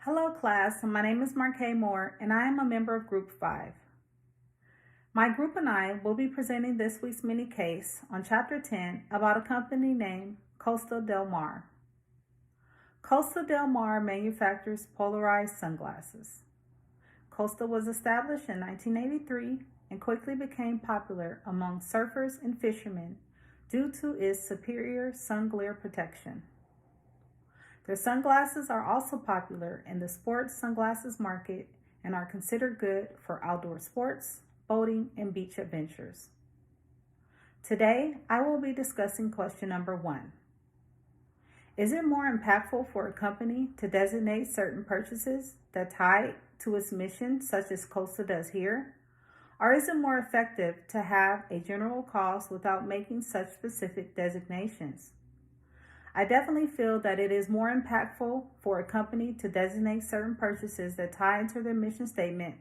Hello class, my name is Marquay Moore and I am a member of Group 5. My group and I will be presenting this week's mini case on Chapter 10 about a company named Costa Del Mar. Costa Del Mar manufactures polarized sunglasses. Costa was established in 1983 and quickly became popular among surfers and fishermen due to its superior sun glare protection. Their sunglasses are also popular in the sports sunglasses market and are considered good for outdoor sports, boating, and beach adventures. Today, I will be discussing question number 1. Is it more impactful for a company to designate certain purchases that tie to its mission, such as Costa does here? Or is it more effective to have a general cost without making such specific designations? I definitely feel that it is more impactful for a company to designate certain purchases that tie into their mission statement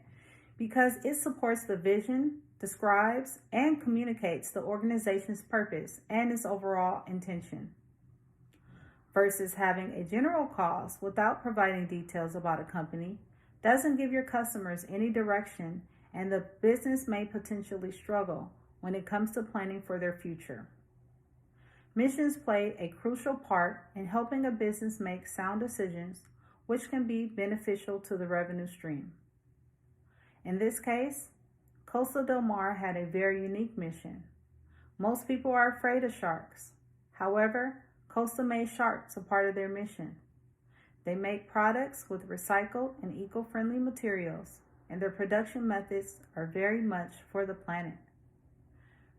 because it supports the vision, describes, and communicates the organization's purpose and its overall intention. Versus having a general cost without providing details about a company doesn't give your customers any direction, and the business may potentially struggle when it comes to planning for their future. Missions play a crucial part in helping a business make sound decisions, which can be beneficial to the revenue stream. In this case, Costa Del Mar had a very unique mission. Most people are afraid of sharks. However, Costa made sharks a part of their mission. They make products with recycled and eco-friendly materials, and their production methods are very much for the planet.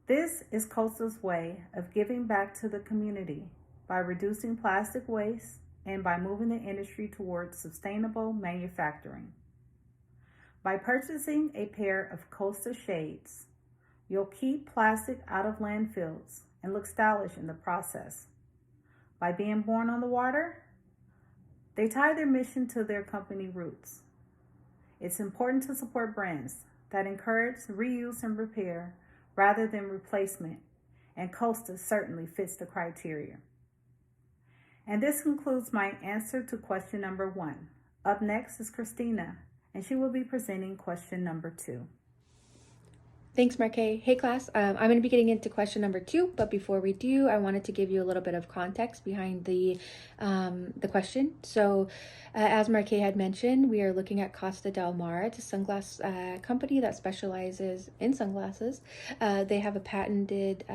This is Costa's way of giving back to the community by reducing plastic waste and by moving the industry towards sustainable manufacturing. By purchasing a pair of Costa shades, you'll keep plastic out of landfills and look stylish in the process. By being born on the water, they tie their mission to their company roots. It's important to support brands that encourage reuse and repair rather than replacement, and Costa certainly fits the criteria. And this concludes my answer to question number 1. Up next is Christina, and she will be presenting question number 2. Thanks, Marquay. Hey, class. I'm going to be getting into question number 2, but before we do, I wanted to give you a little bit of context behind the question. So, as Marquay had mentioned, we are looking at Costa Del Mar. It's a sunglass company that specializes in sunglasses. They have a patented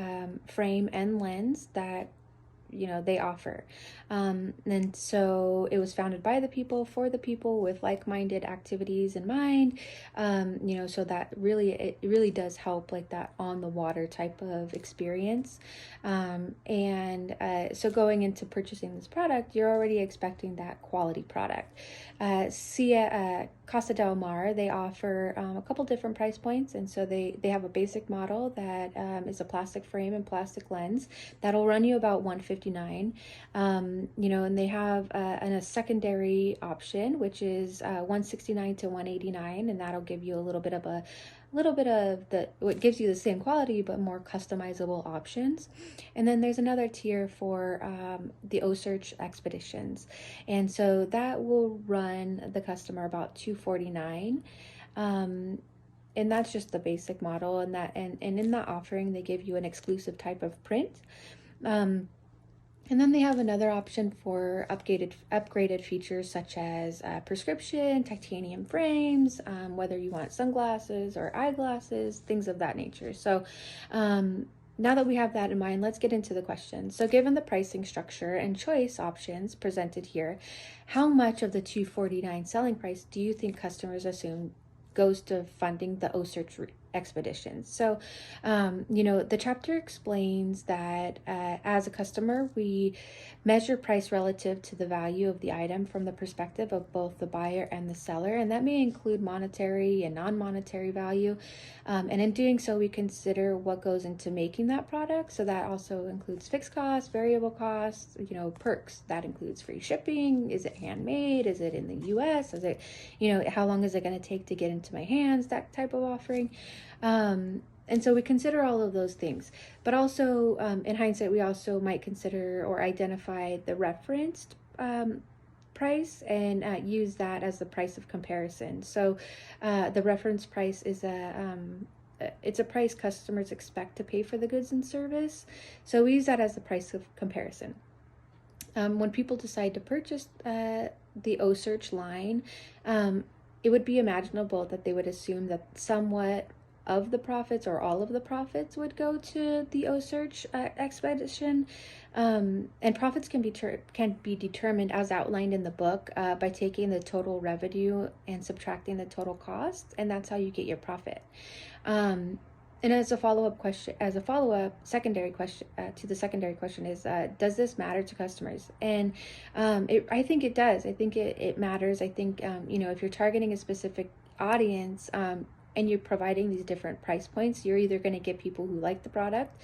frame and lens that they offer. And so it was founded by the people, for the people, with like-minded activities in mind, so that it really does help like that on the water type of experience. So going into purchasing this product, you're already expecting that quality product. Costa Del Mar, they offer a couple different price points, and so they have a basic model that is a plastic frame and plastic lens that'll run you about $159, and they have a secondary option, which is $169 to $189, and that'll give you a little bit of what gives you the same quality but more customizable options. And then there's another tier for the O-Search expeditions, and so that will run the customer about $249. And that's just the basic model, and in that offering they give you an exclusive type of print. And then they have another option for upgraded features such as prescription, titanium frames, whether you want sunglasses or eyeglasses, things of that nature. So now that we have that in mind, let's get into the question. So given the pricing structure and choice options presented here, how much of the $249 selling price do you think customers assume goes to funding the O-Search expeditions? So, the chapter explains that as a customer, we measure price relative to the value of the item from the perspective of both the buyer and the seller, and that may include monetary and non-monetary value. And in doing so, we consider what goes into making that product. So that also includes fixed costs, variable costs, perks. That includes free shipping. Is it handmade? Is it in the US? Is it, how long is it going to take to get into my hands? That type of offering. And so we consider all of those things, but also in hindsight, we also might consider or identify the referenced price and use that as the price of comparison. So the reference price is it's a price customers expect to pay for the goods and service. So we use that as the price of comparison. When people decide to purchase the O-Search line, it would be imaginable that they would assume that somewhat of the profits or all of the profits would go to the O-Search expedition. And profits can be determined as outlined in the book by taking the total revenue and subtracting the total cost, and that's how you get your profit. And as a follow-up secondary question to the secondary question is, does this matter to customers? And I think it does. I think it matters. I think, if you're targeting a specific audience and you're providing these different price points, you're either going to get people who like the product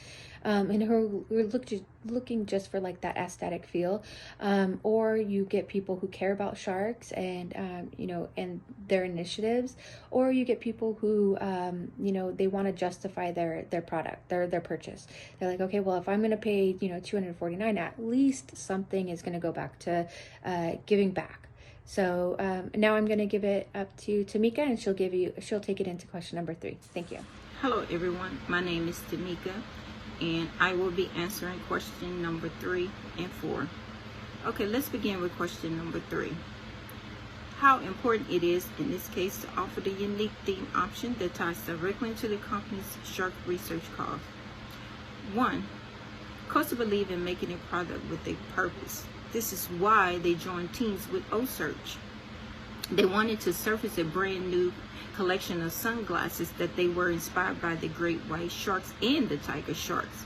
and who are looking just for like that aesthetic feel, or you get people who care about sharks and and their initiatives, or you get people who they want to justify their product, their purchase. They're like, okay, well, if I'm going to pay $249, at least something is going to go back to giving back. So now I'm going to give it up to Tamika, and she'll take it into question number 3. Thank you. Hello everyone, my name is Tamika, and I will be answering question number 3 and 4. Okay, let's begin with question number 3. How important it is in this case to offer the unique theme option that ties directly into the company's shark research cause. 1. Costa believe in making a product with a purpose. This is why they joined teams with O-Search. They wanted to surface a brand new collection of sunglasses that they were inspired by the great white sharks and the tiger sharks.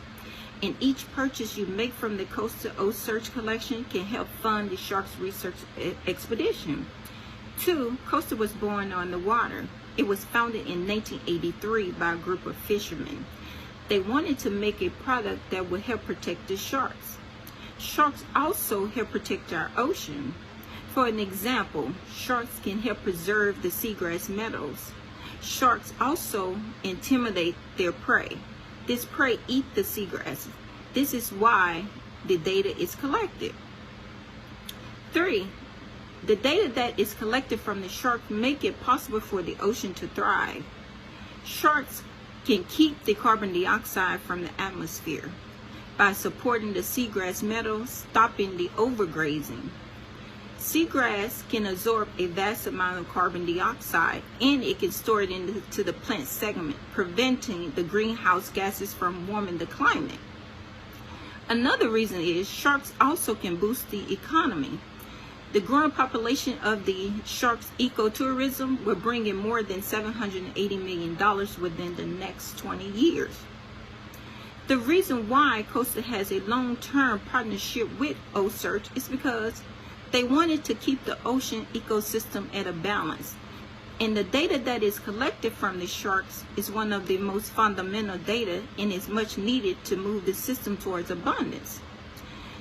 And each purchase you make from the Costa O-Search collection can help fund the sharks research expedition. 2. Costa was born on the water. It was founded in 1983 by a group of fishermen. They wanted to make a product that would help protect the sharks. Sharks also help protect our ocean. For an example, sharks can help preserve the seagrass meadows. Sharks also intimidate their prey. This prey eat the seagrass. This is why the data is collected. 3. The data that is collected from the shark make it possible for the ocean to thrive. Sharks can keep the carbon dioxide from the atmosphere by supporting the seagrass meadows, stopping the overgrazing. Seagrass can absorb a vast amount of carbon dioxide, and it can store it into the plant segment, preventing the greenhouse gases from warming the climate. Another reason is sharks also can boost the economy. The growing population of the sharks' ecotourism will bring in more than $780 million within the next 20 years. The reason why Costa has a long-term partnership with O-Search is because they wanted to keep the ocean ecosystem at a balance. And the data that is collected from the sharks is one of the most fundamental data and is much needed to move the system towards abundance.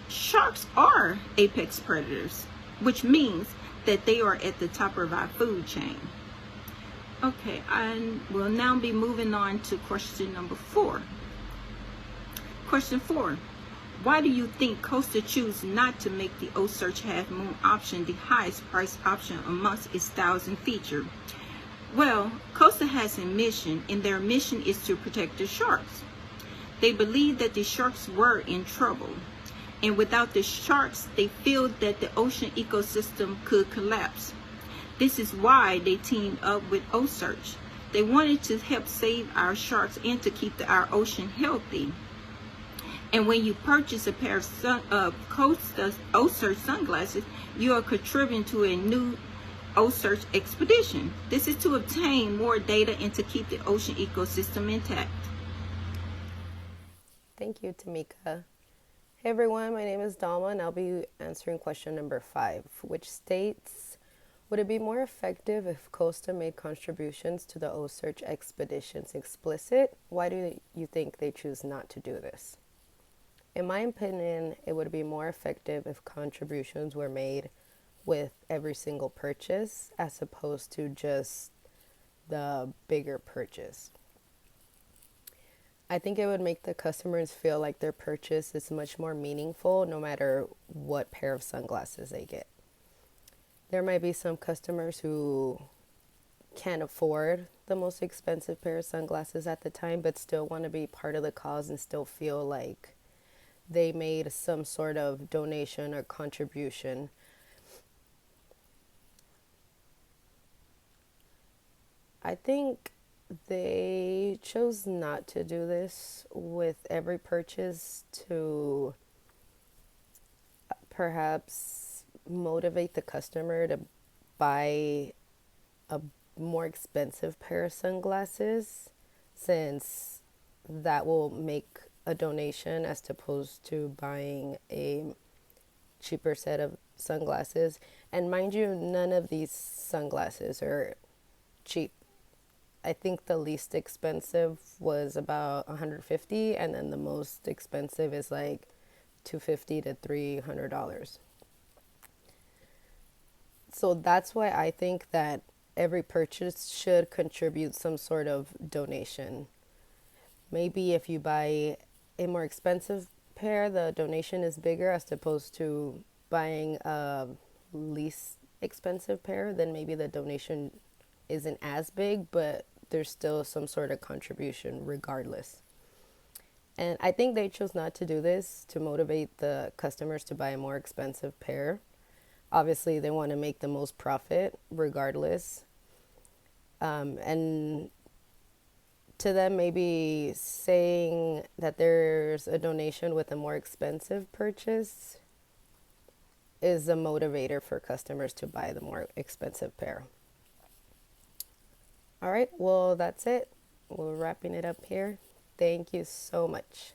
Sharks are apex predators, which means that they are at the top of our food chain. Okay, I will now be moving on to question number 4. Question 4. Why do you think Costa choose not to make the O-Search Half Moon option the highest price option amongst its styles and features? Well, Costa has a mission, and their mission is to protect the sharks. They believe that the sharks were in trouble, and without the sharks, they feel that the ocean ecosystem could collapse. This is why they teamed up with O-Search. They wanted to help save our sharks and to keep our ocean healthy. And when you purchase a pair of Costa O-Search sunglasses, you are contributing to a new O-Search expedition. This is to obtain more data and to keep the ocean ecosystem intact. Thank you, Tamika. Hey everyone, my name is Dalma, and I'll be answering question number 5, which states, would it be more effective if Costa made contributions to the O-Search expeditions explicit? Why do you think they choose not to do this? In my opinion, it would be more effective if contributions were made with every single purchase as opposed to just the bigger purchase. I think it would make the customers feel like their purchase is much more meaningful no matter what pair of sunglasses they get. There might be some customers who can't afford the most expensive pair of sunglasses at the time, but still want to be part of the cause and still feel like they made some sort of donation or contribution. I think they chose not to do this with every purchase to perhaps motivate the customer to buy a more expensive pair of sunglasses, since that will make a donation as opposed to buying a cheaper set of sunglasses. And mind you, none of these sunglasses are cheap. I think the least expensive was about 150, and then the most expensive is like $250 to $300. So that's why I think that every purchase should contribute some sort of donation. Maybe if you buy a more expensive pair, the donation is bigger as opposed to buying a least expensive pair, then maybe the donation isn't as big, but there's still some sort of contribution regardless. And I think they chose not to do this to motivate the customers to buy a more expensive pair. Obviously, they want to make the most profit regardless. And to them, maybe saying that there's a donation with a more expensive purchase is a motivator for customers to buy the more expensive pair. All right, well, that's it. We're wrapping it up here. Thank you so much.